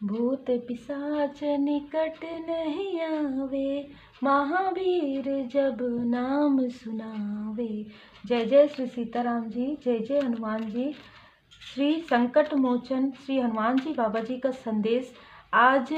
भूत पिशाच निकट नहीं आवे, महावीर जब नाम सुनावे। जय जय श्री सीताराम जी, जय जय हनुमान जी। श्री संकट मोचन श्री हनुमान जी बाबा जी का संदेश। आज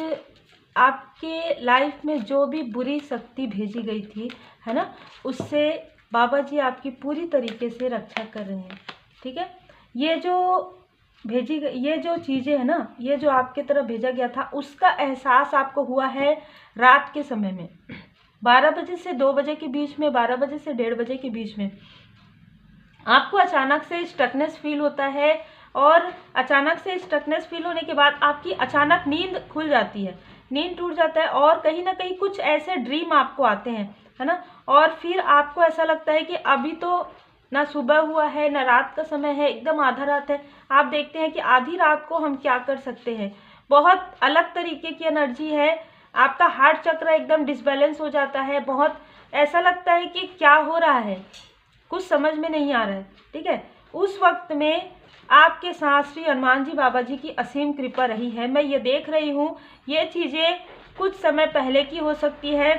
आपके लाइफ में जो भी बुरी शक्ति भेजी गई थी, है ना, उससे बाबा जी आपकी पूरी तरीके से रक्षा कर रहे हैं। ठीक है, ये जो भेजी गई, ये जो चीज़ें है ना, ये जो आपके तरफ भेजा गया था, उसका एहसास आपको हुआ है रात के समय में, 12 बजे से 2 बजे के बीच में, 12 बजे से 1:30 बजे के बीच में आपको अचानक से स्टकनेस फील होता है। और अचानक से स्टकनेस फील होने के बाद आपकी अचानक नींद खुल जाती है, नींद टूट जाता है, और कहीं ना कहीं कुछ ऐसे ड्रीम आपको आते हैं, है ना। और फिर आपको ऐसा लगता है कि अभी तो ना सुबह हुआ है ना रात का समय है, एकदम आधा रात है। आप देखते हैं कि आधी रात को हम क्या कर सकते हैं। बहुत अलग तरीके की एनर्जी है। आपका हार्ट चक्र एकदम डिसबैलेंस हो जाता है। बहुत ऐसा लगता है कि क्या हो रहा है, कुछ समझ में नहीं आ रहा है। ठीक है, उस वक्त में आपके साथ श्री हनुमान जी बाबा जी की असीम कृपा रही है। मैं ये देख रही हूँ, ये चीज़ें कुछ समय पहले की हो सकती है,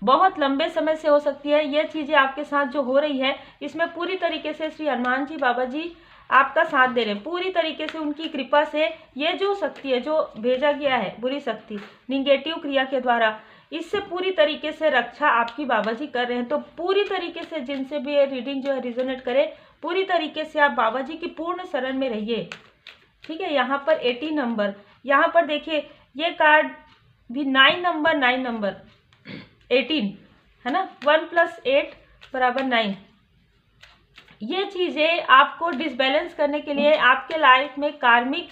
बहुत लंबे समय से हो सकती है। ये चीज़ें आपके साथ जो हो रही है, इसमें पूरी तरीके से श्री हनुमान जी बाबा जी आपका साथ दे रहे हैं। पूरी तरीके से उनकी कृपा से ये जो शक्ति है, जो भेजा गया है बुरी शक्ति निगेटिव क्रिया के द्वारा, इससे पूरी तरीके से रक्षा आपकी बाबा जी कर रहे हैं। तो पूरी तरीके से जिनसे भी ये रीडिंग जो है रिजोनेट करे, पूरी तरीके से आप बाबा जी की पूर्ण शरण में रहिए। ठीक है, यहाँ पर 18 नंबर, यहाँ पर देखिए ये कार्ड भी 9 नंबर, 9 नंबर 18 है ना, 1 + 8 = 9। ये चीज़ें आपको डिसबैलेंस करने के लिए, आपके लाइफ में कार्मिक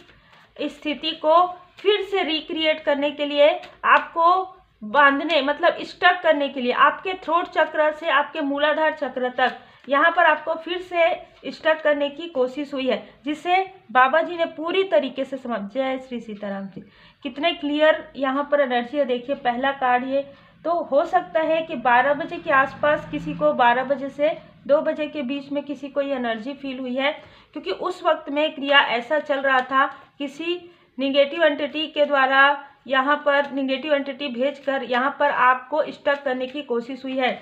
स्थिति को फिर से रिक्रिएट करने के लिए, आपको बांधने मतलब स्टक करने के लिए, आपके थ्रोट चक्र से आपके मूलाधार चक्र तक यहाँ पर आपको फिर से स्टक करने की कोशिश हुई है, जिसे बाबा जी ने पूरी तरीके से समझ। जय श्री सीताराम जी। कितने क्लियर यहाँ पर एनर्जी है, देखिए पहला कार्ड ये। तो हो सकता है कि 12 बजे के आसपास किसी को, 12 बजे से 2 बजे के बीच में किसी को ये एनर्जी फील हुई है, क्योंकि उस वक्त में क्रिया ऐसा चल रहा था, किसी निगेटिव एंटिटी के द्वारा यहाँ पर निगेटिव एंटिटी भेजकर यहाँ पर आपको स्टक करने की कोशिश हुई है।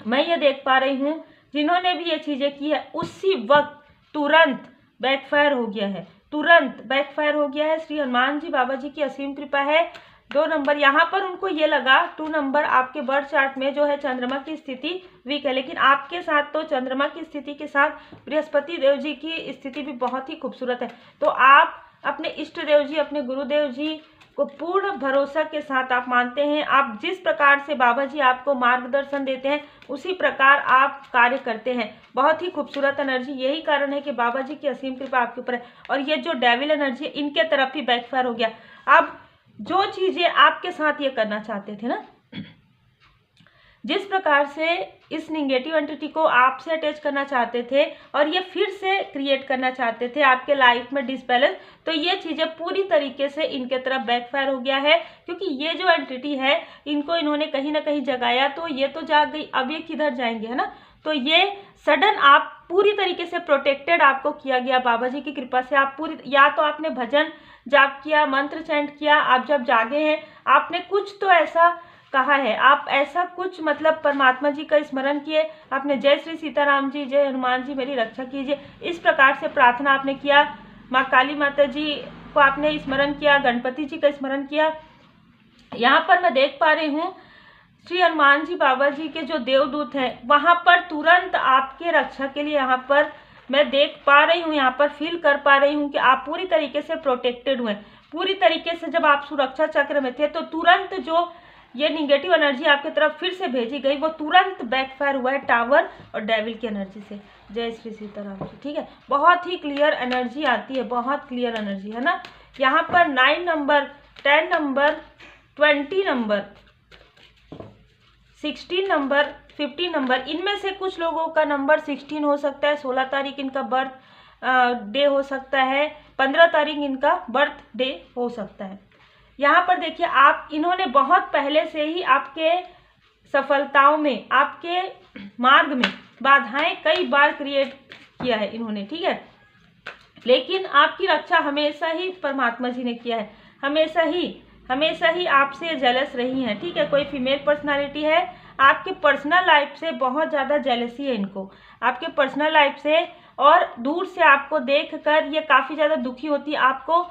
मैं ये देख पा रही हूँ, जिन्होंने भी ये चीज़ें की है उसी वक्त तुरंत बैकफायर हो गया है, तुरंत बैकफायर हो गया है। श्री हनुमान जी बाबा जी की असीम कृपा है। 2 नंबर यहाँ पर उनको ये लगा, 2 नंबर आपके बर्थ चार्ट में जो है चंद्रमा की स्थिति वीक है, लेकिन आपके साथ तो चंद्रमा की स्थिति के साथ बृहस्पति देव जी की स्थिति भी बहुत ही खूबसूरत है। तो आप अपने इष्ट देव जी, अपने गुरुदेव जी को पूर्ण भरोसा के साथ आप मानते हैं। आप जिस प्रकार से बाबा जी आपको मार्गदर्शन देते हैं, उसी प्रकार आप कार्य करते हैं। बहुत ही खूबसूरत एनर्जी, यही कारण है कि बाबा जी की असीम कृपा आपके ऊपर है। और ये जो डेविल एनर्जी है, इनके तरफ ही बैकफायर हो गया। अब जो चीज़ें आपके साथ ये करना चाहते थे ना, जिस प्रकार से इस निगेटिव एंटिटी को आपसे अटैच करना चाहते थे और ये फिर से क्रिएट करना चाहते थे आपके लाइफ में डिसबैलेंस, तो ये चीज़ें पूरी तरीके से इनके तरफ बैकफायर हो गया है। क्योंकि ये जो एंटिटी है, इनको इन्होंने कहीं ना कहीं जगाया, तो ये तो जाग गई, अब ये किधर जाएंगे, है ना। तो ये सडन आप पूरी तरीके से प्रोटेक्टेड आपको किया गया बाबा जी की कृपा से। आप पूरी, या तो आपने भजन जाप किया, मंत्र चैंट किया, आप जब जागे हैं आपने कुछ तो ऐसा कहा है, आप ऐसा कुछ मतलब परमात्मा जी का स्मरण किए, आपने जय श्री सीताराम जी, जय हनुमान जी मेरी रक्षा कीजिए, इस प्रकार से प्रार्थना आपने किया। माँ काली माता जी को आपने स्मरण किया, गणपति जी का स्मरण किया। यहाँ पर मैं देख पा रही हूँ श्री हनुमान जी बाबा जी के जो देवदूत हैं, वहाँ पर तुरंत आपके रक्षा के लिए यहाँ पर मैं देख पा रही हूँ, यहाँ पर फील कर पा रही हूँ कि आप पूरी तरीके से प्रोटेक्टेड हुए। पूरी तरीके से जब आप सुरक्षा चक्र में थे, तो तुरंत जो ये निगेटिव एनर्जी आपकी तरफ फिर से भेजी गई, वो तुरंत बैकफायर हुआ है टावर और डेविल की एनर्जी से। जय श्री सीताराम जी। ठीक है, बहुत ही क्लियर एनर्जी आती है, बहुत क्लियर एनर्जी है ना। यहाँ पर 9 number, 10 number, 20 number, 16 number, 15 number, इनमें से कुछ लोगों का नंबर 16 हो सकता है, 16 तारीख इनका बर्थ डे हो सकता है, 15 तारीख इनका बर्थ डे हो सकता है। यहाँ पर देखिए, आप इन्होंने बहुत पहले से ही आपके सफलताओं में, आपके मार्ग में बाधाएं कई बार क्रिएट किया है इन्होंने। ठीक है, लेकिन आपकी रक्षा हमेशा ही परमात्मा जी ने किया है, हमेशा ही आपसे जेलस रही हैं, ठीक है। कोई फीमेल पर्सनालिटी है, आपके पर्सनल लाइफ से बहुत ज़्यादा जेलसी है इनको, आपके पर्सनल लाइफ से, और दूर से आपको देखकर ये काफ़ी ज़्यादा दुखी होती है आपको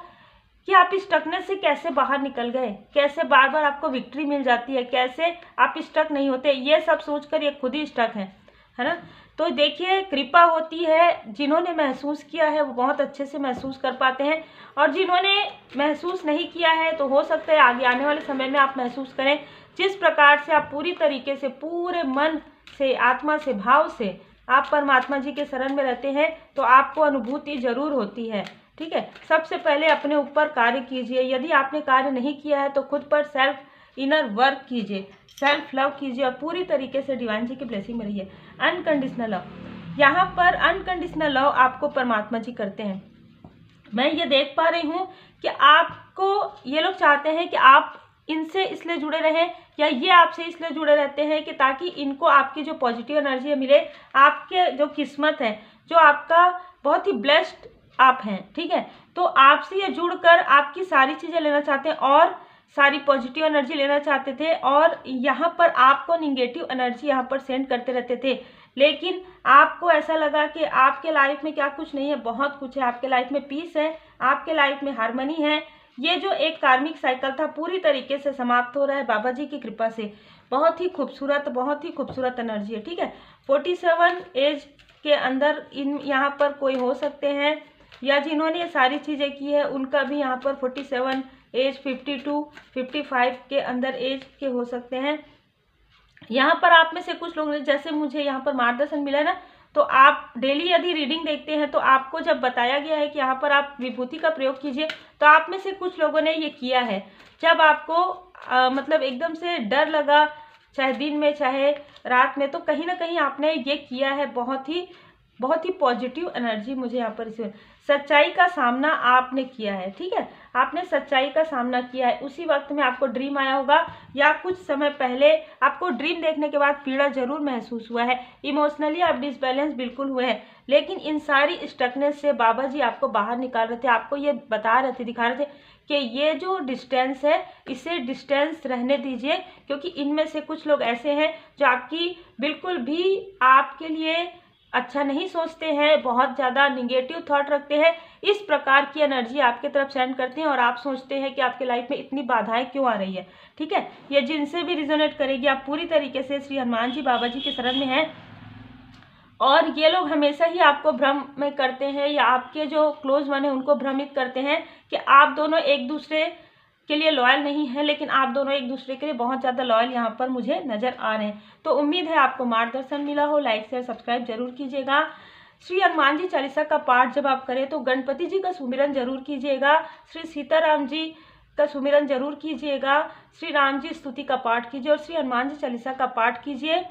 कि आप स्टकनेस से कैसे बाहर निकल गए, कैसे बार बार आपको विक्ट्री मिल जाती है, कैसे आप स्टक नहीं होते, ये सब सोचकर ये खुद ही स्टक है ना। तो देखिए, कृपा होती है, जिन्होंने महसूस किया है वो बहुत अच्छे से महसूस कर पाते हैं, और जिन्होंने महसूस नहीं किया है तो हो सकता है आगे आने वाले समय में आप महसूस करें। जिस प्रकार से आप पूरी तरीके से, पूरे मन से, आत्मा से, भाव से आप परमात्मा जी के शरण में रहते हैं तो आपको अनुभूति जरूर होती है, ठीक है। सबसे पहले अपने ऊपर कार्य कीजिए, यदि आपने कार्य नहीं किया है तो खुद पर सेल्फ इनर वर्क कीजिए, सेल्फ लव कीजिए, और पूरी तरीके से डिवाइन जी की ब्लेसिंग में रहिए। अनकंडीशनल लव, यहाँ पर अनकंडीशनल लव आपको परमात्मा जी करते हैं। मैं ये देख पा रही हूँ कि आपको ये लोग चाहते हैं कि आप इनसे इसलिए जुड़े रहें, या ये आपसे इसलिए जुड़े रहते हैं कि ताकि इनको आपकी जो पॉजिटिव एनर्जी मिले, आपके जो किस्मत है, जो आपका बहुत ही ब्लेस्ड आप हैं, ठीक है। तो आपसे ये जुड़कर आपकी सारी चीज़ें लेना चाहते हैं और सारी पॉजिटिव एनर्जी लेना चाहते थे, और यहाँ पर आपको निगेटिव एनर्जी यहाँ पर सेंड करते रहते थे। लेकिन आपको ऐसा लगा कि आपके लाइफ में क्या कुछ नहीं है, बहुत कुछ है। आपके लाइफ में पीस है, आपके लाइफ में हार्मनी है। ये जो एक कार्मिक साइकिल था पूरी तरीके से समाप्त हो रहा है बाबा जी की कृपा से। बहुत ही खूबसूरत एनर्जी है, ठीक है। 47 एज के अंदर यहाँ पर कोई हो सकते हैं, या जिन्होंने ये सारी चीज़ें की है उनका भी यहाँ पर 47 एज, 52, 55 के अंदर एज के हो सकते हैं। यहाँ पर आप में से कुछ लोग, जैसे मुझे यहाँ पर मार्गदर्शन मिला है ना, तो आप डेली यदि रीडिंग देखते हैं तो आपको जब बताया गया है कि यहाँ पर आप विभूति का प्रयोग कीजिए, तो आप में से कुछ लोगों ने ये किया है। जब आपको मतलब एकदम से डर लगा, चाहे दिन में चाहे रात में, तो कहीं ना कहीं आपने ये किया है। बहुत ही पॉजिटिव एनर्जी मुझे यहाँ पर इसमें, सच्चाई का सामना आपने किया है, ठीक है। आपने सच्चाई का सामना किया है। उसी वक्त में आपको ड्रीम आया होगा, या कुछ समय पहले आपको ड्रीम देखने के बाद पीड़ा जरूर महसूस हुआ है, इमोशनली आप डिसबैलेंस बिल्कुल हुए हैं। लेकिन इन सारी स्टकनेस से बाबा जी आपको बाहर निकाल रहे थे, आपको ये बता रहे थे, दिखा रहे थे कि ये जो डिस्टेंस है इसे डिस्टेंस रहने दीजिए, क्योंकि इनमें से कुछ लोग ऐसे हैं जो आपकी बिल्कुल भी आपके लिए अच्छा नहीं सोचते हैं, बहुत ज़्यादा निगेटिव थॉट रखते हैं। इस प्रकार की एनर्जी आपके तरफ सेंड करते हैं और आप सोचते हैं कि आपके लाइफ में इतनी बाधाएं क्यों आ रही है, ठीक है। ये जिनसे भी रिजोनेट करेगी, आप पूरी तरीके से श्री हनुमान जी बाबा जी के शरण में हैं, और ये लोग हमेशा ही आपको भ्रम में करते हैं, या आपके जो क्लोज वन है उनको भ्रमित करते हैं कि आप दोनों एक दूसरे के लिए लॉयल नहीं है, लेकिन आप दोनों एक दूसरे के लिए बहुत ज़्यादा लॉयल यहाँ पर मुझे नज़र आ रहे हैं। तो उम्मीद है आपको मार्गदर्शन मिला हो। लाइक शेयर सब्सक्राइब जरूर कीजिएगा। श्री हनुमान जी चालीसा का पाठ जब आप करें तो गणपति जी का सुमिरन जरूर कीजिएगा, श्री सीताराम जी का सुमिरन जरूर कीजिएगा, श्री राम जी स्तुति का पाठ कीजिए, और श्री हनुमान जी चालीसा का पाठ कीजिए।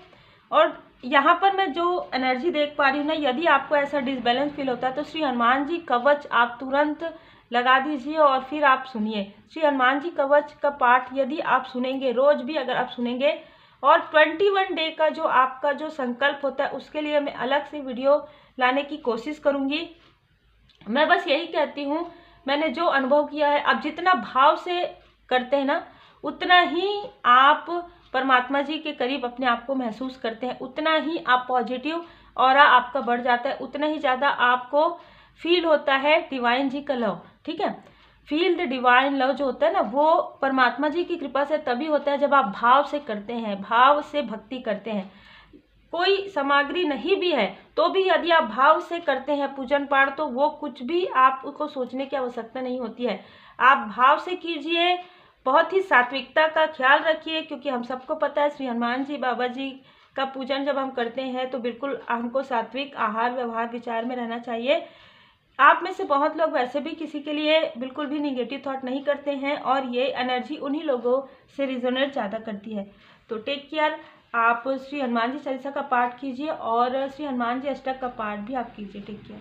और यहाँ पर मैं जो एनर्जी देख पा रही हूँ ना, यदि आपको ऐसा डिसबैलेंस फील होता है तो श्री हनुमान जी कवच आप तुरंत लगा दीजिए और फिर आप सुनिए। श्री हनुमान जी कवच का पाठ यदि आप सुनेंगे, रोज भी अगर आप सुनेंगे, और 21 डे का जो आपका जो संकल्प होता है उसके लिए मैं अलग से वीडियो लाने की कोशिश करूँगी। मैं बस यही कहती हूँ, मैंने जो अनुभव किया है, आप जितना भाव से करते हैं ना, उतना ही आप परमात्मा जी के करीब अपने आप को महसूस करते हैं, उतना ही आप पॉजिटिव ऑरा आपका बढ़ जाता है, उतना ही ज़्यादा आपको फील होता है डिवाइन जी का लव, ठीक है। फील द डिवाइन लव जो होता है ना, वो परमात्मा जी की कृपा से तभी होता है जब आप भाव से करते हैं, भाव से भक्ति करते हैं। कोई सामग्री नहीं भी है तो भी यदि आप भाव से करते हैं पूजन पाठ, तो वो कुछ भी आपको सोचने की आवश्यकता नहीं होती है। आप भाव से कीजिए, बहुत ही सात्विकता का ख्याल रखिए, क्योंकि हम सबको पता है श्री हनुमान जी बाबा जी का पूजन जब हम करते हैं तो बिल्कुल हमको सात्विक आहार व्यवहार विचार में रहना चाहिए। आप में से बहुत लोग वैसे भी किसी के लिए बिल्कुल भी निगेटिव थॉट नहीं करते हैं, और ये एनर्जी उन्हीं लोगों से रिजोनेट ज़्यादा करती है। तो टेक केयर। आप श्री हनुमान जी चालीसा का पाठ कीजिए और श्री हनुमान जी अष्टक का पाठ भी आप कीजिए। Take care.